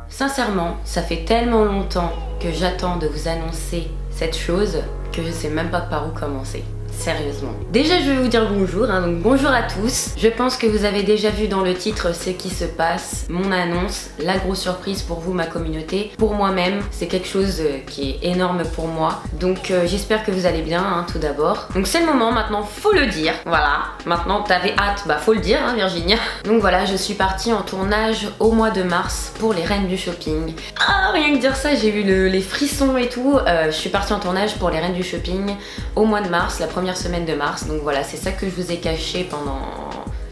Sincèrement, ça fait tellement longtemps que j'attends de vous annoncer cette chose que je sais même pas par où commencer. Sérieusement. Déjà, je vais vous dire bonjour, hein, donc bonjour à tous. Je pense que vous avez déjà vu dans le titre ce qui se passe, mon annonce, la grosse surprise pour vous, ma communauté. Pour moi-même, c'est quelque chose qui est énorme pour moi. Donc j'espère que vous allez bien, hein, tout d'abord. Donc c'est le moment, maintenant faut le dire. Voilà, maintenant t'avais hâte, bah faut le dire, hein, Virginia. Donc voilà, je suis partie en tournage au mois de mars pour les Reines du Shopping. Ah, rien que dire ça, j'ai eu les frissons et tout. Je suis partie en tournage pour les Reines du Shopping au mois de mars, la première semaine de mars. Donc voilà, c'est ça que je vous ai caché pendant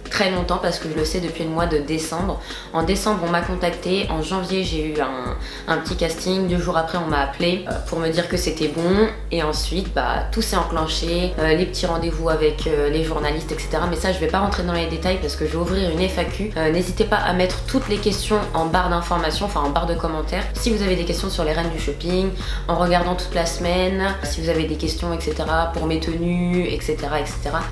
très longtemps parce que je le sais depuis le mois de décembre. En décembre on m'a contacté, en janvier j'ai eu un petit casting, 2 jours après on m'a appelé pour me dire que c'était bon et ensuite bah tout s'est enclenché, les petits rendez-vous avec les journalistes etc. Mais ça je vais pas rentrer dans les détails parce que je vais ouvrir une FAQ. N'hésitez pas à mettre toutes les questions en barre d'informations, enfin en barre de commentaires. Si vous avez des questions sur les Reines du Shopping, en regardant toute la semaine, si vous avez des questions etc. pour mes tenues etc.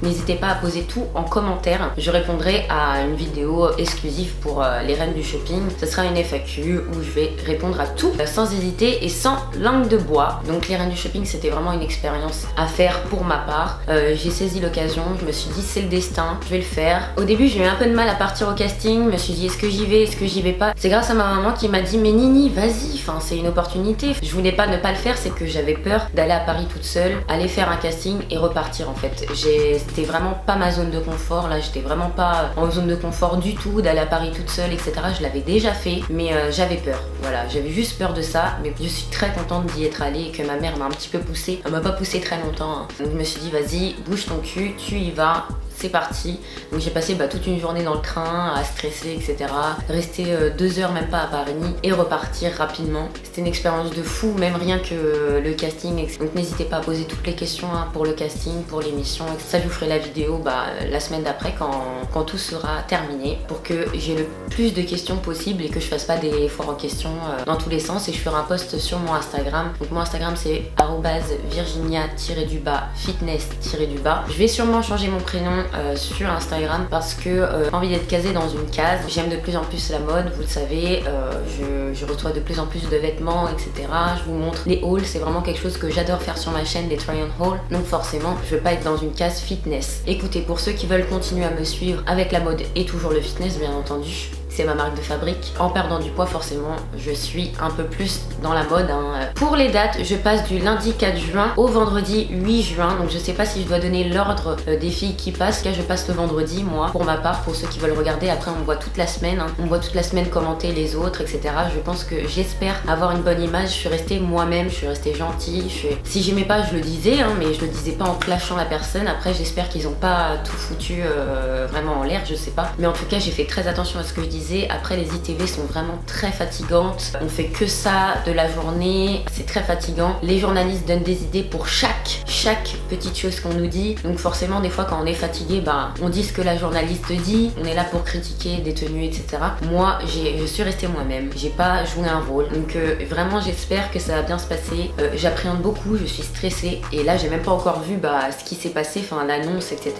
N'hésitez pas à poser tout en commentaire. Je répondrai à une vidéo exclusive pour les Reines du Shopping. Ce sera une FAQ où je vais répondre à tout sans hésiter et sans langue de bois. Donc les Reines du Shopping c'était vraiment une expérience à faire pour ma part. J'ai saisi l'occasion, je me suis dit c'est le destin, je vais le faire. Au début j'ai eu un peu de mal à partir au casting, je me suis dit est-ce que j'y vais, est-ce que j'y vais pas. C'est grâce à ma maman qui m'a dit mais Nini vas-y, enfin c'est une opportunité. Je voulais pas ne pas le faire, c'est que j'avais peur d'aller à Paris toute seule, aller faire un casting et repartir en fait. C'était vraiment pas ma zone de confort, là j'étais vraiment pas en zone de confort du tout, d'aller à Paris toute seule etc. Je l'avais déjà fait mais j'avais peur, voilà, j'avais juste peur de ça. Mais je suis très contente d'y être allée et que ma mère m'a un petit peu poussée. Elle m'a pas poussée très longtemps hein. Donc je me suis dit vas-y bouge ton cul, tu y vas, c'est parti. Donc j'ai passé toute une journée dans le train à stresser etc. Rester 2 heures même pas à Paris et repartir rapidement. C'était une expérience de fou, même rien que le casting. Donc n'hésitez pas à poser toutes les questions hein, pour le casting, pour l'émission. Ça je vous ferai la vidéo la semaine d'après quand tout sera terminé pour que j'ai le plus de questions possible et que je fasse pas des foires aux questions dans tous les sens. Et je ferai un post sur mon Instagram. Donc mon Instagram c'est @virginia_fitness_. Je vais sûrement changer mon prénom sur Instagram parce que j'ai envie d'être casée dans une case. J'aime de plus en plus la mode, vous le savez. Je reçois de plus en plus de vêtements etc. Je vous montre les hauls, c'est vraiment quelque chose que j'adore faire sur ma chaîne, les try on haul. Donc forcément je veux pas être dans une case fitness. Écoutez, pour ceux qui veulent continuer à me suivre avec la mode et toujours le fitness bien entendu, c'est ma marque de fabrique. En perdant du poids forcément je suis un peu plus dans la mode hein. Pour les dates je passe du lundi 4 juin au vendredi 8 juin. Donc je sais pas si je dois donner l'ordre des filles qui passent. Là je passe le vendredi moi pour ma part, pour ceux qui veulent regarder. Après on voit toute la semaine hein. On voit toute la semaine commenter les autres etc. Je pense que j'espère avoir une bonne image. Je suis restée moi-même, je suis restée gentille. Si j'aimais pas je le disais hein, mais je le disais pas en clashant la personne. Après j'espère qu'ils ont pas tout foutu vraiment en l'air, je sais pas. Mais en tout cas j'ai fait très attention à ce que je disais. Après les ITV sont vraiment très fatigantes. On fait que ça de la journée. C'est très fatigant. Les journalistes donnent des idées pour chaque petite chose qu'on nous dit. Donc forcément des fois quand on est fatigué, on dit ce que la journaliste dit. On est là pour critiquer des tenues etc. Moi je suis restée moi-même. J'ai pas joué un rôle. Donc vraiment j'espère que ça va bien se passer. J'appréhende beaucoup, je suis stressée. Et là j'ai même pas encore vu ce qui s'est passé, enfin l'annonce etc.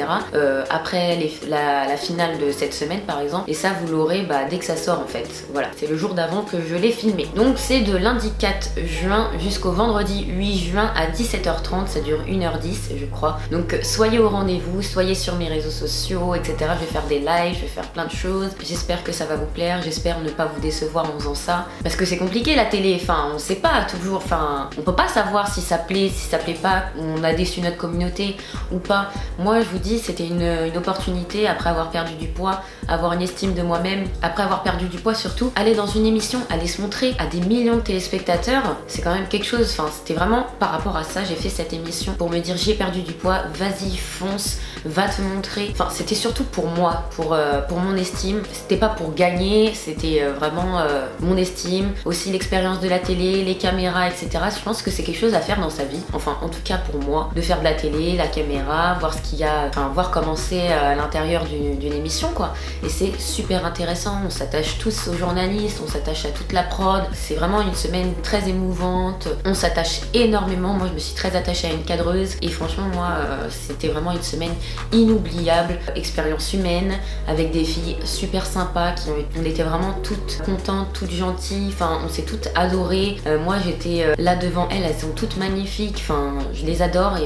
Après la finale de cette semaine par exemple. Et ça vous l'aurez dès que ça sort en fait. Voilà, c'est le jour d'avant que je l'ai filmé. Donc c'est de lundi 4 juin jusqu'au vendredi 8 juin à 17h30. Ça dure 1h10 je crois. Donc soyez au rendez-vous, soyez sur mes réseaux sociaux etc. Je vais faire des lives, je vais faire plein de choses. J'espère que ça va vous plaire, j'espère ne pas vous décevoir en faisant ça. Parce que c'est compliqué la télé, enfin on sait pas toujours, enfin on peut pas savoir si ça plaît, si ça plaît pas, on a déçu notre communauté ou pas. Moi je vous dis c'était une opportunité après avoir perdu du poids, avoir une estime de moi-même, après avoir perdu du poids surtout, aller dans une émission, aller se montrer à des millions de téléspectateurs, c'est quand même quelque chose. Enfin c'était vraiment par rapport à ça j'ai fait cette émission, pour me dire j'ai perdu du poids, vas-y fonce, va te montrer. Enfin c'était surtout pour moi, pour mon estime. C'était pas pour gagner, c'était vraiment mon estime, aussi l'expérience de la télé, les caméras etc. Je pense que c'est quelque chose à faire dans sa vie, enfin en tout cas pour moi, de faire de la télé, la caméra, voir ce qu'il y a, enfin voir comment c'est à l'intérieur d'une émission quoi. Et c'est super intéressant, on s'attache tous aux journalistes, on s'attache à toute la prod. C'est vraiment une semaine très émouvante, on s'attache énormément énormément. Moi je me suis très attachée à une cadreuse et franchement moi c'était vraiment une semaine inoubliable, expérience humaine avec des filles super sympas on était vraiment toutes contentes, toutes gentilles, enfin on s'est toutes adorées. Moi j'étais là devant elles sont toutes magnifiques, enfin je les adore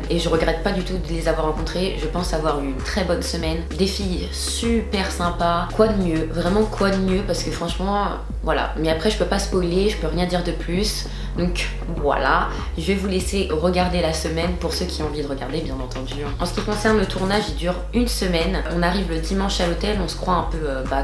et je regrette pas du tout de les avoir rencontrées. Je pense avoir eu une très bonne semaine, des filles super sympas, quoi de mieux, vraiment quoi de mieux, parce que franchement voilà. Mais après je peux pas spoiler, je peux rien dire de plus, donc voilà, je vais vous laisser regarder la semaine pour ceux qui ont envie de regarder bien entendu. En ce qui concerne le tournage, il dure une semaine. On arrive le dimanche à l'hôtel, on se croit un peu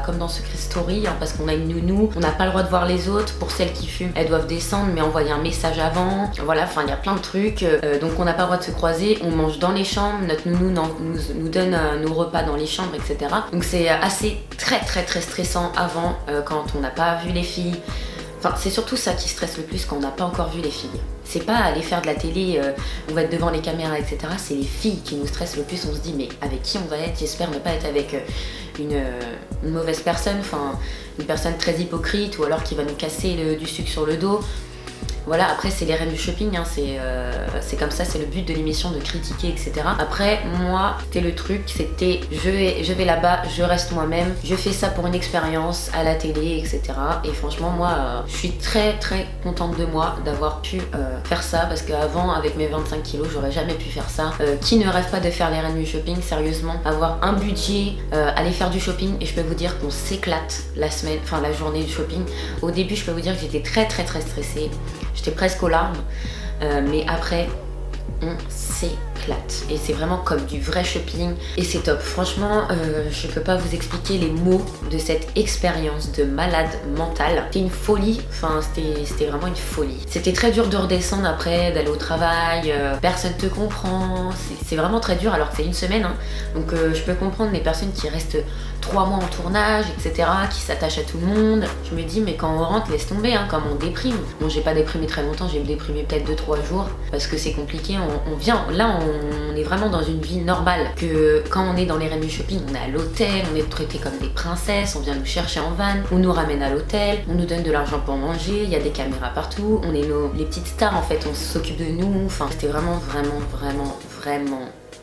comme dans Secret Story parce qu'on a une nounou, on n'a pas le droit de voir les autres. Pour celles qui fument, elles doivent descendre mais envoyer un message avant. Voilà, enfin il y a plein de trucs, donc on n'a pas le droit de se croiser, on mange dans les chambres, notre nounou nous donne nos repas dans les chambres, etc. Donc c'est assez très stressant avant quand on n'a pas vu les filles. Enfin, c'est surtout ça qui stresse le plus quand on n'a pas encore vu les filles. C'est pas aller faire de la télé, on va être devant les caméras, etc. C'est les filles qui nous stressent le plus. On se dit mais avec qui on va être? J'espère ne pas être avec une mauvaise personne, enfin une personne très hypocrite ou alors qui va nous casser du sucre sur le dos. Voilà, après c'est les reines du shopping, hein, c'est comme ça, c'est le but de l'émission de critiquer, etc. Après, moi, c'était le truc, c'était je vais là-bas, je reste moi-même, je fais ça pour une expérience à la télé, etc. Et franchement, moi, je suis très contente de moi d'avoir pu faire ça, parce qu'avant, avec mes 25 kilos, j'aurais jamais pu faire ça. Qui ne rêve pas de faire les reines du shopping, sérieusement, avoir un budget, aller faire du shopping, et je peux vous dire qu'on s'éclate la semaine, enfin la journée du shopping. Au début, je peux vous dire que j'étais très stressée. J'étais presque aux larmes, mais après on s'éclate et c'est vraiment comme du vrai shopping et c'est top. Franchement je peux pas vous expliquer les mots de cette expérience de malade mentale. C'était une folie, enfin c'était vraiment une folie. C'était très dur de redescendre après, d'aller au travail, personne te comprend, c'est vraiment très dur alors que c'est une semaine, hein. Donc je peux comprendre les personnes qui restent 3 mois en tournage, etc., qui s'attachent à tout le monde. Je me dis mais quand on rentre, laisse tomber, hein, comme on déprime. Bon, j'ai pas déprimé très longtemps, j'ai déprimé peut-être 2-3 jours parce que c'est compliqué. On vient, là on est vraiment dans une vie normale, que quand on est dans les reines du shopping, on est à l'hôtel, on est traité comme des princesses, on vient nous chercher en van, on nous ramène à l'hôtel, on nous donne de l'argent pour manger, il y a des caméras partout, on est les petites stars en fait, on s'occupe de nous. Enfin c'était vraiment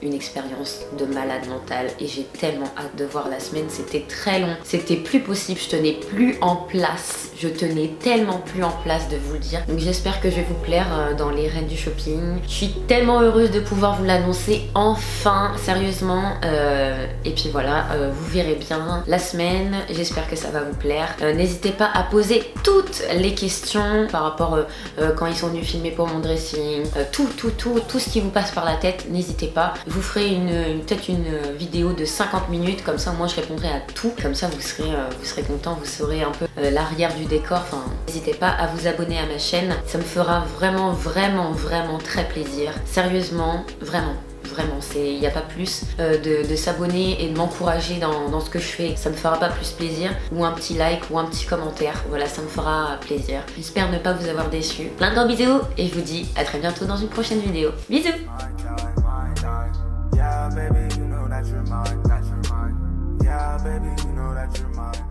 une expérience de malade mentale et j'ai tellement hâte de voir la semaine. C'était très long, c'était plus possible, je tenais plus en place, je tenais tellement plus en place de vous le dire. Donc j'espère que je vais vous plaire dans les reines du shopping. Je suis tellement heureuse de pouvoir vous l'annoncer enfin, sérieusement, et puis voilà, vous verrez bien la semaine, j'espère que ça va vous plaire. N'hésitez pas à poser toutes les questions par rapport quand ils sont venus filmer pour mon dressing, tout ce qui vous passe par la tête, n'hésitez pas. Je vous ferai peut-être une vidéo de 50 minutes, comme ça moi je répondrai à tout, comme ça vous serez content, vous saurez un peu l'arrière du décor. Enfin, n'hésitez pas à vous abonner à ma chaîne, ça me fera vraiment très plaisir. Sérieusement, vraiment, il n'y a pas plus de s'abonner et de m'encourager dans ce que je fais, ça me fera pas plus plaisir, ou un petit like ou un petit commentaire, voilà, ça me fera plaisir. J'espère ne pas vous avoir déçu. Plein de gros bisous et je vous dis à très bientôt dans une prochaine vidéo. Bisous. Yeah, baby, you know that you're mine. Yeah, baby, you know that you're mine.